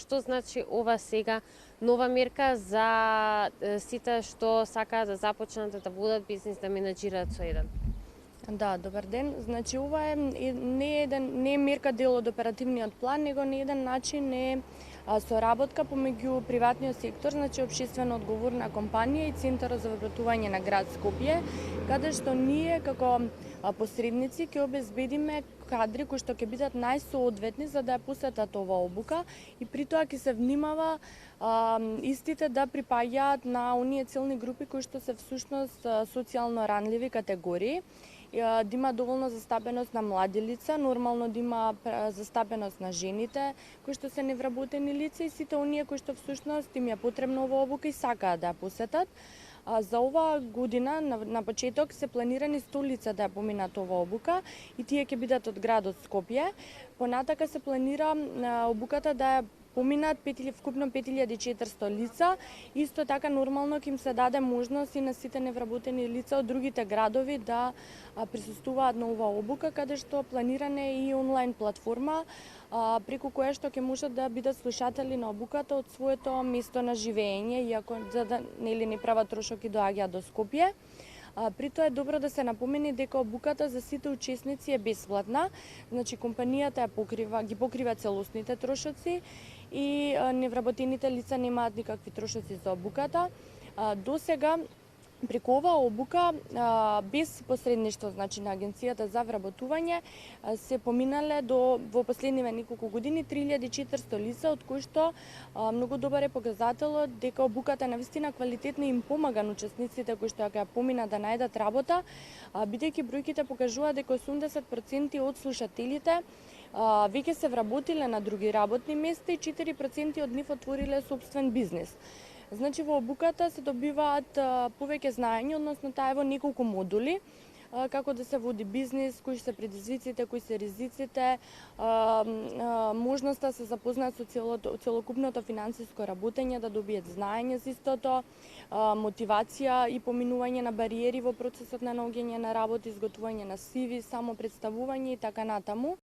што значи ова сега нова мерка за сите што сакаат да започнат да водат бизнис, да менаџираат со еден? Да, добар ден. Значи ова е не е мерка дел од оперативниот план, него на еден начин е соработка помеѓу приватниот сектор, значи општествено одговорна компанија и Центарот за вработување на град Скопје, каде што ние како посредници ќе обезбедиме кадри кои што ќе бидат најсоодветни за да ја посетат ова обука и при тоа ќе се внимава истите да припаѓаат на оние целни групи кои што се всушност социјално ранливи категории, да има доволно застапеност на млади лица, нормално да има застапеност на жените кои што се невработени лица и сите оние кои што всушност им е потребна ова обука и сакаат да ја посетат. За оваа година на почеток се планирани 100 лица да ја поминат ова обука и тие ќе бидат од градот Скопје. Понатака се планира обуката да ја поминат вкупно 5400 лица. Исто така нормално ќе им се даде можност и на сите невработени лица од другите градови да присуствуваат на оваа обука, каде што планирана е и онлайн платформа преку која што ќе можат да бидат слушатели на обуката од своето место на живење, иако за да не прават трошок и доаѓаат до Скопје. При тоа е добро да се напомени дека обуката за сите учесници е бесплатна, значи компанијата ги покрива целосните трошоци и невработените лица немаат никакви трошоци за обуката. До сега преку оваа обука без посредништво, значи на Агенцијата за вработување, се поминале во последниве неколку години 3400 лица, од кои што многу добар е показателот дека обуката навистина квалитетна и им помага на учесниците кои што ја поминат да најдат работа, бидејќи бројките покажуваат дека 80% од слушателите веќе се вработиле на други работни места и 4% од нив отвориле собствен бизнис. Значи во обуката се добиваат повеќе знаење, односно таа е во неколку модули, како да се води бизнис, кои се предизвиците, кои се ризиците, можноста се запознаат со целокупното финансиско работење, да добиет знаење за истото, мотивација и поминување на бариери во процесот на наоѓање на работа, изготвување на CV, само представување и така натаму.